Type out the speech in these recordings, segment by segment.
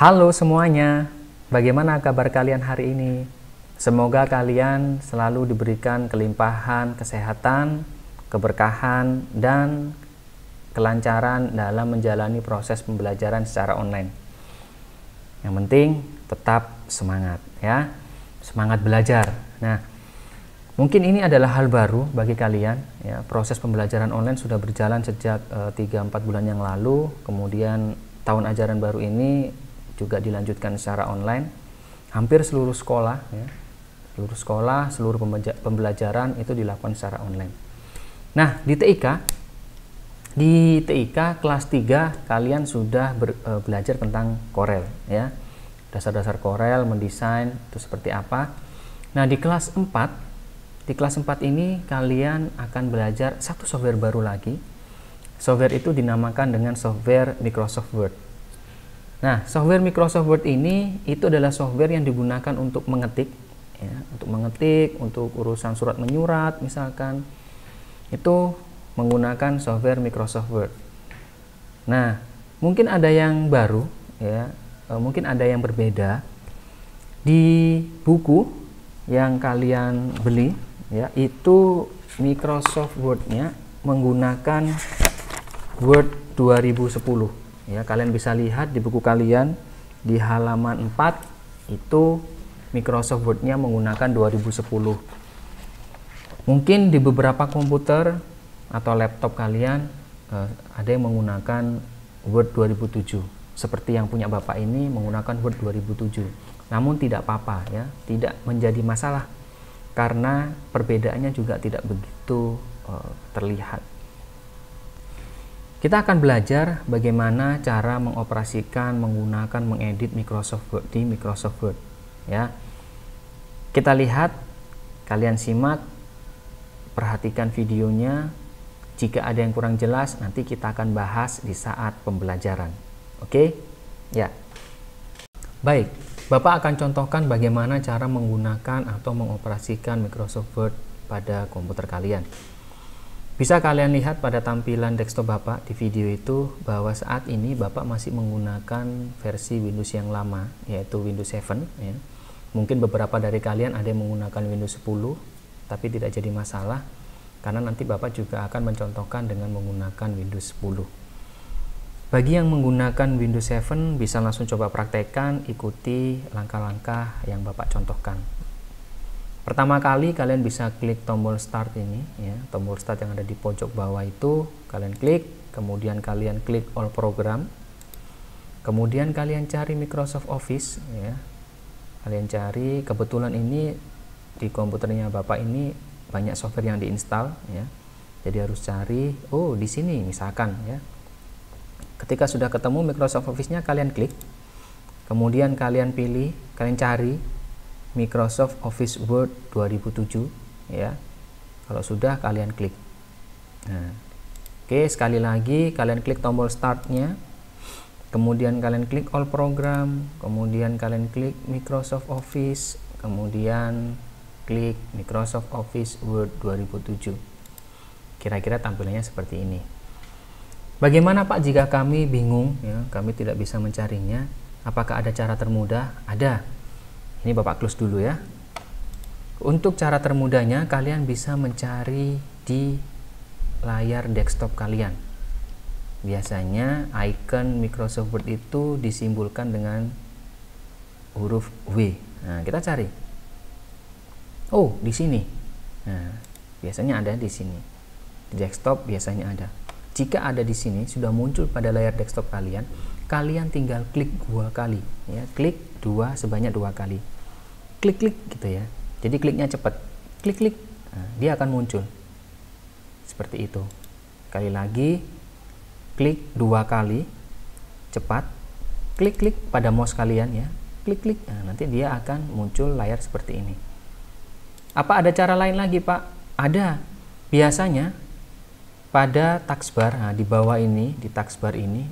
Halo semuanya, bagaimana kabar kalian hari ini? Semoga kalian selalu diberikan kelimpahan kesehatan, keberkahan, dan kelancaran dalam menjalani proses pembelajaran secara online. Yang penting tetap semangat ya, semangat belajar. Nah, mungkin ini adalah hal baru bagi kalian ya. Proses pembelajaran online sudah berjalan sejak 3-4 bulan yang lalu, kemudian tahun ajaran baru ini juga dilanjutkan secara online. Hampir seluruh sekolah ya, seluruh pembelajaran itu dilakukan secara online. Nah, di TIK kelas 3 kalian sudah belajar tentang Corel ya. Dasar-dasar Corel, mendesain itu seperti apa. Nah, di kelas 4 ini kalian akan belajar satu software baru lagi. Software itu dinamakan dengan software Microsoft Word. Nah, software Microsoft Word ini itu adalah software yang digunakan untuk mengetik ya, untuk urusan surat menyurat misalkan. Itu menggunakan software Microsoft Word. Nah, mungkin ada yang baru ya, mungkin ada yang berbeda. Di buku yang kalian beli ya, itu Microsoft Word-nya menggunakan Word 2010. Ya, kalian bisa lihat di buku kalian di halaman 4 itu Microsoft Word-nya menggunakan 2010. Mungkin di beberapa komputer atau laptop kalian ada yang menggunakan Word 2007. Seperti yang punya Bapak ini menggunakan Word 2007. Namun tidak apa-apa ya, tidak menjadi masalah karena perbedaannya juga tidak begitu terlihat. Kita akan belajar bagaimana cara mengoperasikan, menggunakan, mengedit Microsoft Word di Microsoft Word ya. Kita lihat, kalian simak, perhatikan videonya. Jika ada yang kurang jelas, nanti kita akan bahas di saat pembelajaran. Oke? Ya. Baik, Bapak akan contohkan bagaimana cara menggunakan atau mengoperasikan Microsoft Word pada komputer kalian. Bisa kalian lihat pada tampilan desktop Bapak di video itu bahwa saat ini Bapak masih menggunakan versi Windows yang lama, yaitu Windows 7 ya. Mungkin beberapa dari kalian ada yang menggunakan Windows 10, tapi tidak jadi masalah karena nanti Bapak juga akan mencontohkan dengan menggunakan Windows 10. Bagi yang menggunakan Windows 7 bisa langsung coba praktekkan, ikuti langkah-langkah yang Bapak contohkan. Pertama kali kalian bisa klik tombol start ini ya, tombol start yang ada di pojok bawah itu kalian klik, kemudian kalian klik all program, kemudian kalian cari Microsoft Office ya. Kalian cari, kebetulan ini di komputernya Bapak ini banyak software yang diinstal ya. Jadi harus cari, oh di sini misalkan ya. Ketika sudah ketemu Microsoft Office-nya kalian klik, kemudian kalian pilih, kalian cari Microsoft Office Word 2007 ya. Kalau sudah kalian klik. Nah, oke, sekali lagi kalian klik tombol startnya, kemudian kalian klik all program, kemudian kalian klik Microsoft Office, kemudian klik Microsoft Office Word 2007. Kira-kira tampilannya seperti ini. Bagaimana Pak jika kami bingung ya, kami tidak bisa mencarinya? Apakah ada cara termudah? Ada. Ini Bapak close dulu ya. Untuk cara termudahnya kalian bisa mencari di layar desktop kalian. Biasanya icon Microsoft Word itu disimbolkan dengan huruf W. Nah, kita cari. Oh, di sini. Nah, biasanya ada di sini. Di desktop biasanya ada. Jika ada di sini sudah muncul pada layar desktop kalian, kalian tinggal klik 2 kali ya. Klik sebanyak 2 kali. Klik gitu ya. Jadi kliknya cepat. Klik. Nah, dia akan muncul. Seperti itu. Sekali lagi klik 2 kali cepat. Klik pada mouse kalian ya. Klik. Nah, nanti dia akan muncul layar seperti ini. Apa ada cara lain lagi, Pak? Ada. Biasanya pada taskbar, nah di bawah ini, di taskbar ini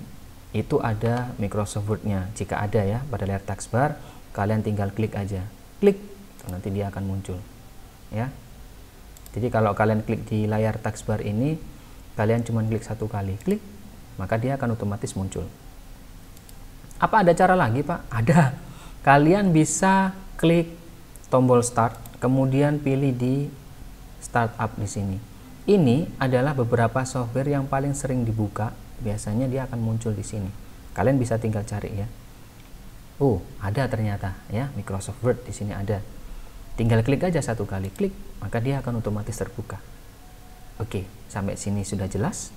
itu ada Microsoft Word-nya. Jika ada ya pada layar taskbar, kalian tinggal klik aja. Klik, nanti dia akan muncul ya. Jadi kalau kalian klik di layar taskbar ini, kalian cuma klik 1 kali, klik, maka dia akan otomatis muncul. Apa ada cara lagi, Pak? Ada. Kalian bisa klik tombol start, kemudian pilih di startup di sini. Ini adalah beberapa software yang paling sering dibuka. Biasanya dia akan muncul di sini. Kalian bisa tinggal cari ya. Ada ternyata ya, Microsoft Word di sini ada. Tinggal klik aja satu kali, klik, maka dia akan otomatis terbuka. Oke, sampai sini sudah jelas.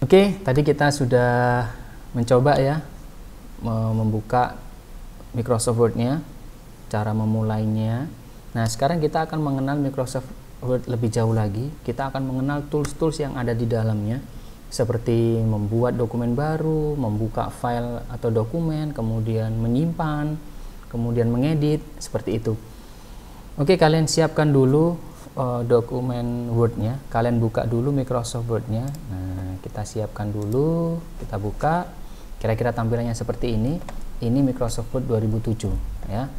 Oke, tadi kita sudah mencoba ya membuka Microsoft Word-nya, cara memulainya. Nah, sekarang kita akan mengenal Microsoft Word lebih jauh lagi. Kita akan mengenal tools-tools yang ada di dalamnya, seperti membuat dokumen baru, membuka file atau dokumen, kemudian menyimpan, kemudian mengedit, seperti itu. Oke, kalian siapkan dulu dokumen Word-nya. Kalian buka dulu Microsoft Word-nya. Nah, kita siapkan dulu, kita buka. Kira-kira tampilannya seperti ini. Ini Microsoft Word 2007 ya.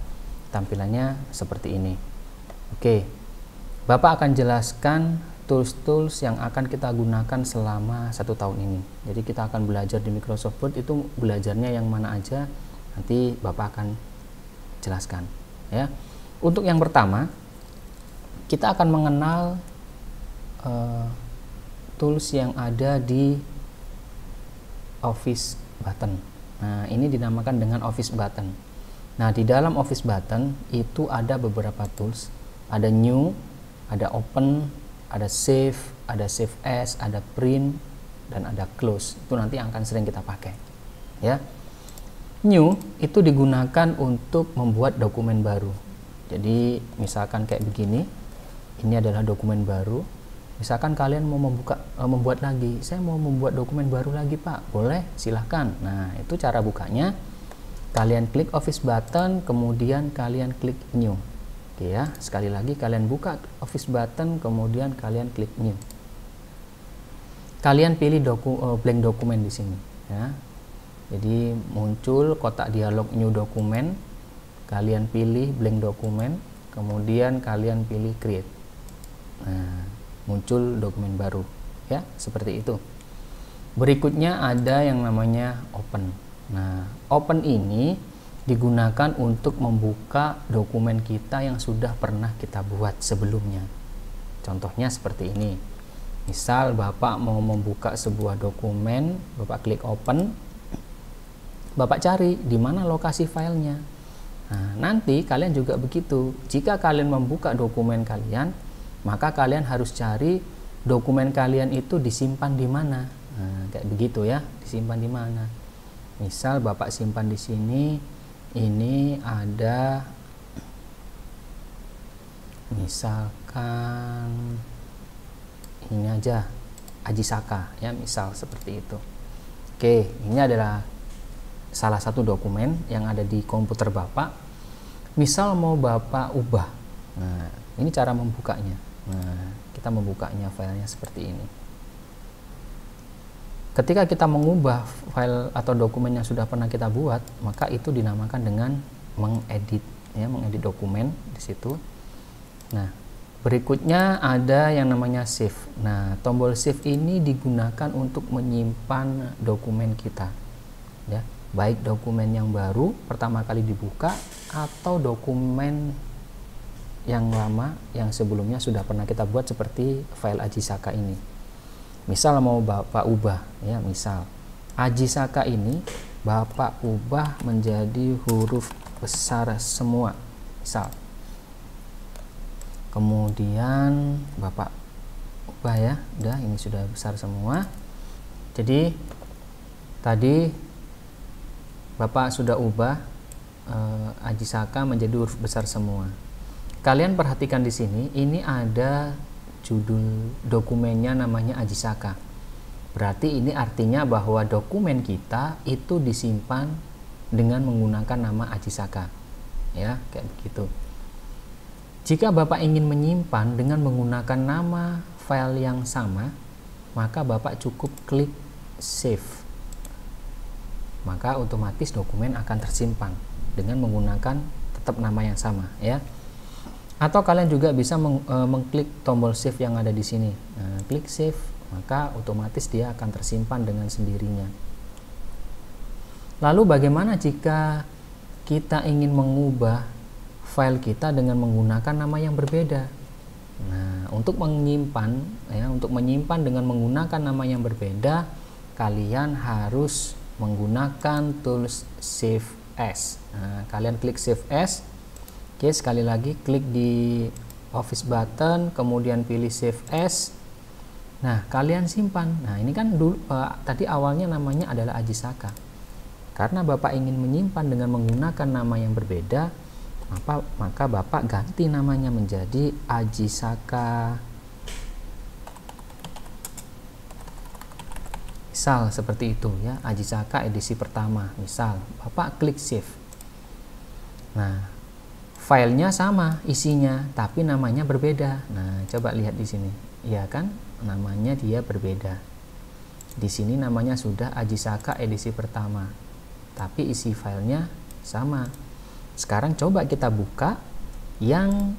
Tampilannya seperti ini. Oke. Bapak akan jelaskan tools-tools yang akan kita gunakan selama 1 tahun ini. Jadi kita akan belajar di Microsoft Word, itu belajarnya yang mana aja nanti Bapak akan jelaskan ya. Untuk yang pertama, kita akan mengenal tools yang ada di Office Button. Nah, ini dinamakan dengan Office Button. Nah, di dalam Office Button itu ada beberapa tools. Ada New, ada Open, ada Save, ada Save As, ada Print, dan ada Close. Itu nanti akan sering kita pakai ya. New itu digunakan untuk membuat dokumen baru. Jadi misalkan kayak begini, ini adalah dokumen baru. Misalkan kalian mau membuat lagi, saya mau membuat dokumen baru lagi, Pak, boleh, silahkan. Nah, itu cara bukanya. Kalian klik Office Button, kemudian kalian klik New. Oke ya, sekali lagi kalian buka Office Button, kemudian kalian klik New. Kalian pilih blank dokumen di sini ya. Jadi muncul kotak dialog New Document. Kalian pilih blank dokumen, kemudian kalian pilih Create. Nah, muncul dokumen baru ya, seperti itu. Berikutnya ada yang namanya Open. Nah, Open ini digunakan untuk membuka dokumen kita yang sudah pernah kita buat sebelumnya. Contohnya seperti ini. Misal Bapak mau membuka sebuah dokumen, Bapak klik Open, Bapak cari di mana lokasi filenya. Nah, nanti kalian juga begitu. Jika kalian membuka dokumen kalian, maka kalian harus cari dokumen kalian itu disimpan di mana. Nah, kayak begitu ya, disimpan di mana. Misal Bapak simpan di sini, ini ada, misalkan ini aja, Ajisaka ya, misal seperti itu. Oke, ini adalah salah satu dokumen yang ada di komputer Bapak. Misal mau Bapak ubah. Nah, ini cara membukanya. Nah, kita membukanya filenya seperti ini. Ketika kita mengubah file atau dokumen yang sudah pernah kita buat, maka itu dinamakan dengan mengedit ya, mengedit dokumen di situ. Nah, berikutnya ada yang namanya save. Nah, tombol save ini digunakan untuk menyimpan dokumen kita ya, baik dokumen yang baru pertama kali dibuka atau dokumen yang lama yang sebelumnya sudah pernah kita buat, seperti file Ajisaka ini. Misal mau Bapak ubah ya, misal Ajisaka ini Bapak ubah menjadi huruf besar semua misal. Kemudian Bapak ubah ya, udah ini sudah besar semua. Jadi tadi Bapak sudah ubah Ajisaka menjadi huruf besar semua. Kalian perhatikan di sini, ini ada judul dokumennya namanya Ajisaka. Berarti ini artinya bahwa dokumen kita itu disimpan dengan menggunakan nama Ajisaka. Ya, kayak begitu. Jika Bapak ingin menyimpan dengan menggunakan nama file yang sama, maka Bapak cukup klik save. Maka otomatis dokumen akan tersimpan dengan menggunakan tetap nama yang sama ya. Atau kalian juga bisa mengklik tombol save yang ada di sini. Nah, klik save, maka otomatis dia akan tersimpan dengan sendirinya. Lalu bagaimana jika kita ingin mengubah file kita dengan menggunakan nama yang berbeda? Nah, untuk menyimpan dengan menggunakan nama yang berbeda, kalian harus menggunakan tools Save As. Nah, kalian klik Save As. Oke, sekali lagi klik di Office button, kemudian pilih Save As. Nah, kalian simpan. Nah, ini kan dulu tadi awalnya namanya adalah Ajisaka. Karena Bapak ingin menyimpan dengan menggunakan nama yang berbeda, maka Bapak ganti namanya menjadi Ajisaka. Misal seperti itu ya, Ajisaka edisi pertama. Misal, Bapak klik save. Nah, filenya sama isinya, tapi namanya berbeda. Nah, coba lihat di sini. Ya kan? Namanya dia berbeda. Di sini namanya sudah Ajisaka edisi pertama, tapi isi filenya sama. Sekarang coba kita buka yang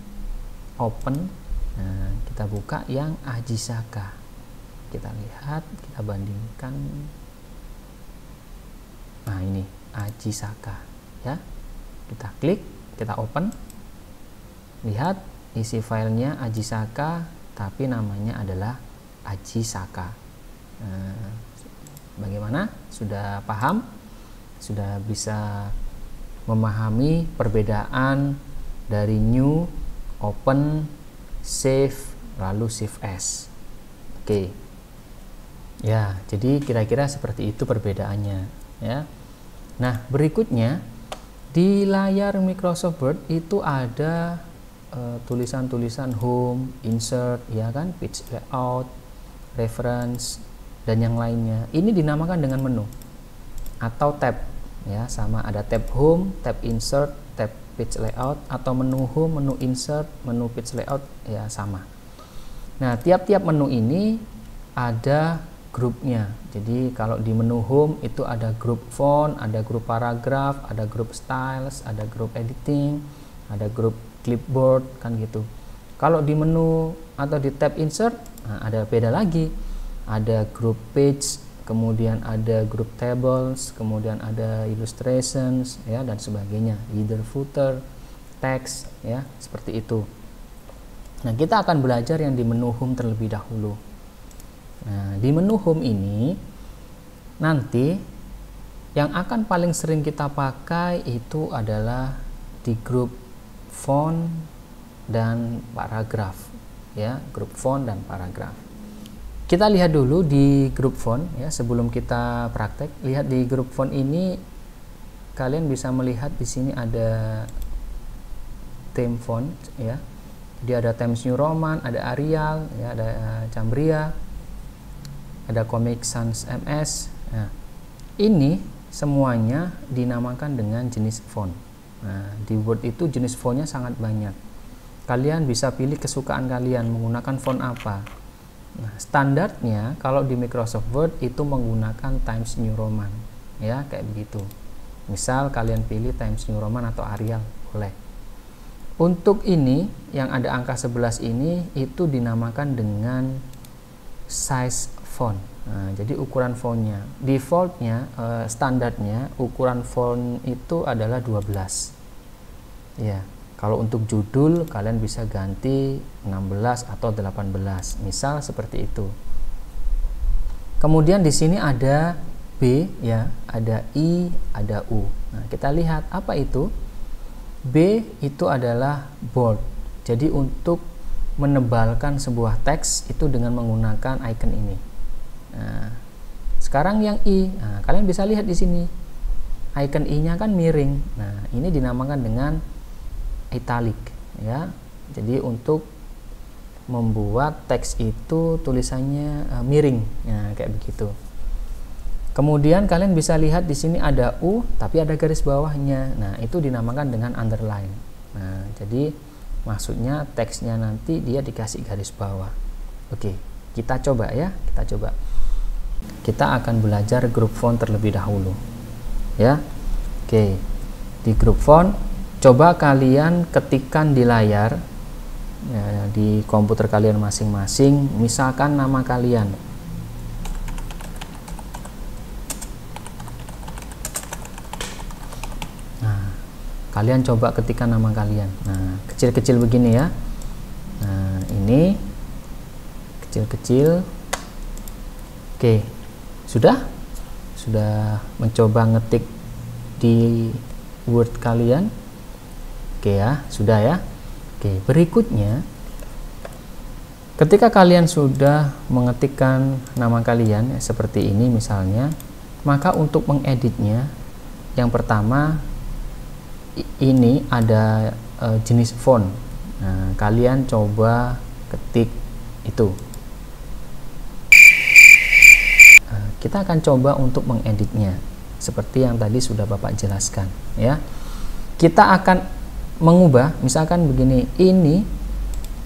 open. Nah, kita buka yang Ajisaka. Kita lihat, kita bandingkan. Nah, ini Ajisaka ya. Kita klik, kita open. Lihat isi filenya Ajisaka, tapi namanya adalah Ajisaka. Nah, bagaimana? Sudah paham? Sudah bisa memahami perbedaan dari new, open, save, lalu save as. Oke. Ya, jadi kira-kira seperti itu perbedaannya ya. Nah, berikutnya di layar Microsoft Word itu ada tulisan-tulisan home, insert ya kan, page layout, reference, dan yang lainnya. Ini dinamakan dengan menu atau tab ya, sama ada tab home, tab insert, tab page layout, atau menu home, menu insert, menu page layout ya sama. Nah, tiap-tiap menu ini ada grupnya. Jadi kalau di menu home itu ada grup font, ada grup paragraf, ada grup styles, ada grup editing, ada grup clipboard kan gitu. Kalau di menu atau di tab insert, nah, ada beda lagi. Ada grup page, kemudian ada grup tables, kemudian ada illustrations ya, dan sebagainya, header, footer, text ya, seperti itu. Nah, kita akan belajar yang di menu home terlebih dahulu. Nah, di menu home ini nanti yang akan paling sering kita pakai itu adalah di grup font dan paragraf ya, grup font dan paragraf. Kita lihat dulu di grup font ya, sebelum kita praktek. Lihat di grup font ini, kalian bisa melihat di sini ada theme font ya. Dia ada Times New Roman, ada Arial ya, ada Cambria, ada Comic Sans MS. Nah, ini semuanya dinamakan dengan jenis font. Nah, di Word itu jenis fontnya sangat banyak. Kalian bisa pilih kesukaan kalian menggunakan font apa. Nah, standarnya kalau di Microsoft Word itu menggunakan Times New Roman ya, kayak begitu. Misal kalian pilih Times New Roman atau Arial, boleh. Untuk ini yang ada angka 11 ini itu dinamakan dengan size font. Nah, jadi ukuran fontnya, defaultnya, standarnya ukuran font itu adalah 12 ya. Kalau untuk judul kalian bisa ganti 16 atau 18, misal seperti itu. Kemudian di sini ada B ya, ada I, ada U. Nah, kita lihat apa itu. B itu adalah bold. Jadi untuk menebalkan sebuah teks itu dengan menggunakan icon ini. Nah, sekarang yang I, nah, kalian bisa lihat di sini icon I-nya kan miring. Nah, ini dinamakan dengan italic ya. Jadi untuk membuat teks itu tulisannya miring, nah, kayak begitu. Kemudian kalian bisa lihat di sini ada U tapi ada garis bawahnya. Nah, itu dinamakan dengan underline. Nah, jadi maksudnya teksnya nanti dia dikasih garis bawah. Oke, kita coba ya, kita coba. Kita akan belajar grup font terlebih dahulu ya. Oke, di grup font coba kalian ketikkan di layar ya, di komputer kalian masing-masing, misalkan nama kalian. kalian coba ketikkan nama kalian. Nah, kecil-kecil begini ya. Nah, ini kecil-kecil. Oke, sudah mencoba ngetik di Word kalian. Oke ya, sudah ya. Oke, berikutnya ketika kalian sudah mengetikkan nama kalian ya, seperti ini misalnya, maka untuk mengeditnya, yang pertama ini ada jenis font. Nah, kalian coba ketik itu. Nah, kita akan coba untuk mengeditnya seperti yang tadi sudah Bapak jelaskan ya. Kita akan mengubah, misalkan begini, ini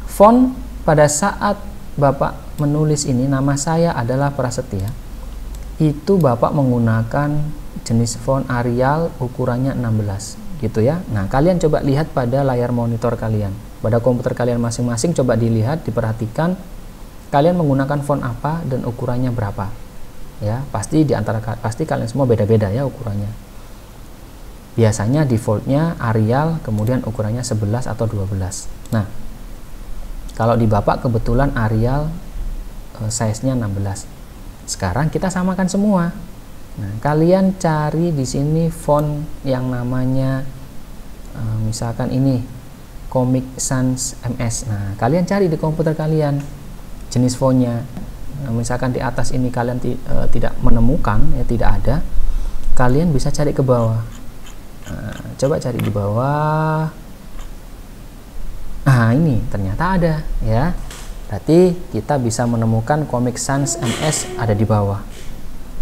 font pada saat Bapak menulis ini, nama saya adalah Prasetya, itu Bapak menggunakan jenis font Arial ukurannya 16 gitu ya. Nah, kalian coba lihat pada layar monitor kalian, pada komputer kalian masing-masing, coba dilihat, diperhatikan kalian menggunakan font apa dan ukurannya berapa ya. Pasti kalian semua beda-beda ya ukurannya. Biasanya defaultnya Arial, kemudian ukurannya 11 atau 12. Nah, kalau di Bapak kebetulan Arial size-nya 16. Sekarang kita samakan semua. Nah, kalian cari di sini font yang namanya misalkan ini Comic Sans MS. Nah, kalian cari di komputer kalian jenis fontnya. Nah, misalkan di atas ini kalian tidak menemukan, ya tidak ada, kalian bisa cari ke bawah. Nah, coba cari di bawah. Nah, ini ternyata ada ya. Berarti kita bisa menemukan Comic Sans MS ada di bawah.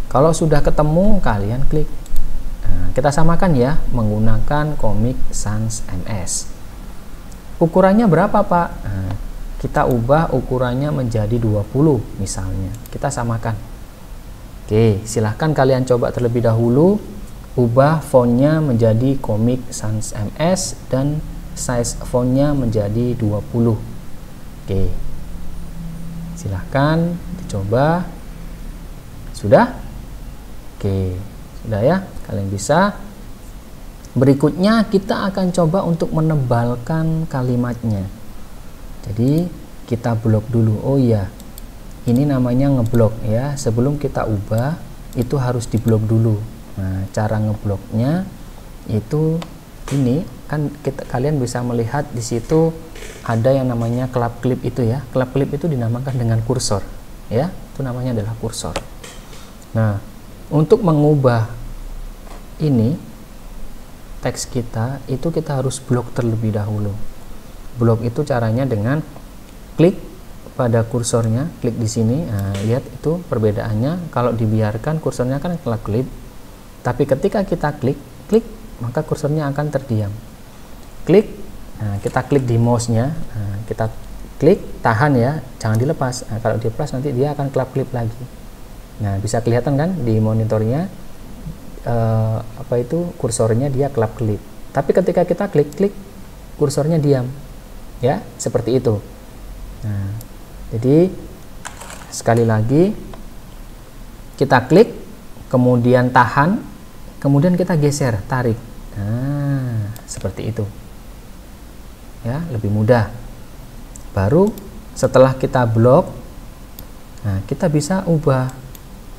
Kalau sudah ketemu, kalian klik. Nah, kita samakan ya menggunakan Comic Sans MS. Ukurannya berapa, Pak? Nah, kita ubah ukurannya menjadi 20 misalnya. Kita samakan. Oke, silahkan kalian coba terlebih dahulu. Ubah fontnya menjadi Comic Sans MS dan size fontnya menjadi 20. Oke, silahkan dicoba. Sudah? Oke, sudah ya, kalian bisa. Berikutnya kita akan coba untuk menebalkan kalimatnya. Jadi kita blok dulu. Oh iya, ini namanya ngeblok ya. Sebelum kita ubah itu harus diblok dulu. Nah, cara ngebloknya itu ini kan kalian bisa melihat di situ ada yang namanya club clip itu ya. Club clip itu dinamakan dengan kursor ya. Itu namanya adalah kursor. Nah, untuk mengubah ini teks kita itu kita harus blok terlebih dahulu. Blok itu caranya dengan klik pada kursornya, klik di sini. Nah, lihat itu perbedaannya. Kalau dibiarkan kursornya kan club clip. Tapi ketika kita klik, maka kursornya akan terdiam. Klik, nah kita klik di mouse-nya, nah, kita klik, tahan ya, jangan dilepas. Nah, kalau dilepas nanti dia akan club clip lagi. Nah, bisa kelihatan kan di monitornya kursornya dia club clip. Tapi ketika kita klik, kursornya diam, ya seperti itu. Nah, jadi sekali lagi kita klik, kemudian tahan, kemudian kita geser, tarik. Nah, seperti itu. Ya, lebih mudah. Baru setelah kita blok, nah kita bisa ubah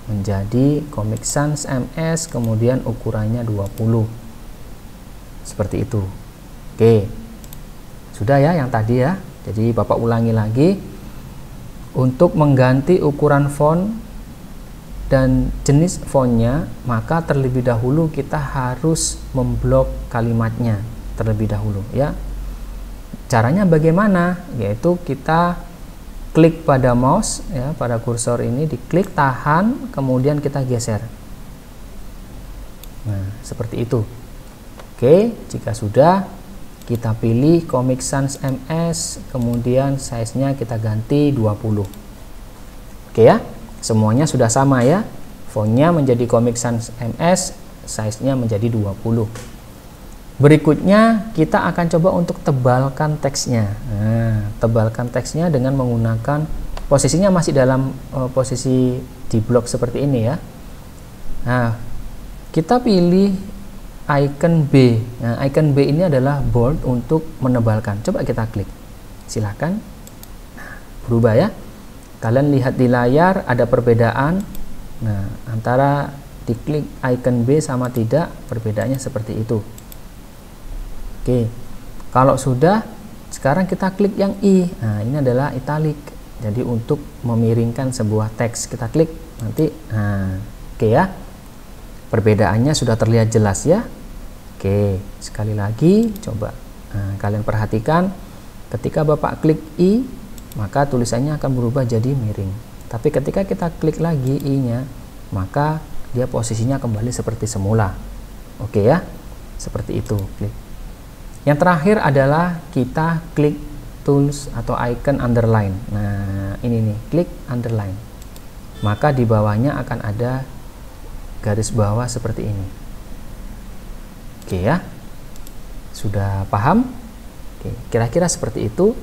menjadi Comic Sans MS, kemudian ukurannya 20. Seperti itu. Oke. Sudah ya yang tadi ya. Jadi Bapak ulangi lagi. Untuk mengganti ukuran font dan jenis fontnya, maka terlebih dahulu kita harus memblok kalimatnya terlebih dahulu ya. Caranya bagaimana? Yaitu kita klik pada mouse ya, pada kursor ini diklik, tahan, kemudian kita geser. Nah, seperti itu. Oke, jika sudah, kita pilih Comic Sans MS, kemudian size-nya kita ganti 20. Oke ya. Semuanya sudah sama ya, fontnya menjadi Comic Sans MS, size-nya menjadi 20. Berikutnya kita akan coba untuk tebalkan teksnya. Nah, tebalkan teksnya dengan menggunakan, posisinya masih dalam posisi di blok seperti ini ya. Nah, kita pilih icon B. Nah, icon B ini adalah bold untuk menebalkan. Coba kita klik. Silakan. Berubah ya. Kalian lihat di layar ada perbedaan. Nah, antara diklik icon B sama tidak, perbedaannya seperti itu. Oke. Kalau sudah, sekarang kita klik yang I. Nah, ini adalah italic. Jadi untuk memiringkan sebuah teks, kita klik nanti. Nah, oke ya. Perbedaannya sudah terlihat jelas ya. Oke, sekali lagi coba. Nah, kalian perhatikan ketika Bapak klik I, maka tulisannya akan berubah jadi miring. Tapi ketika kita klik lagi I-nya, maka dia posisinya kembali seperti semula. Oke ya, seperti itu. Klik. Yang terakhir adalah kita klik tools atau icon underline. Nah, ini nih, klik underline. Maka di bawahnya akan ada garis bawah seperti ini. Oke ya, sudah paham? Oke, kira-kira seperti itu.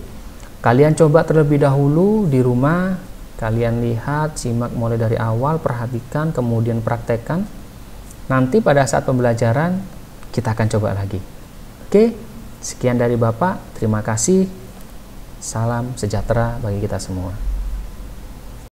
Kalian coba terlebih dahulu di rumah, kalian lihat, simak mulai dari awal, perhatikan, kemudian praktekkan. Nanti pada saat pembelajaran kita akan coba lagi. Oke, sekian dari Bapak, terima kasih. Salam sejahtera bagi kita semua.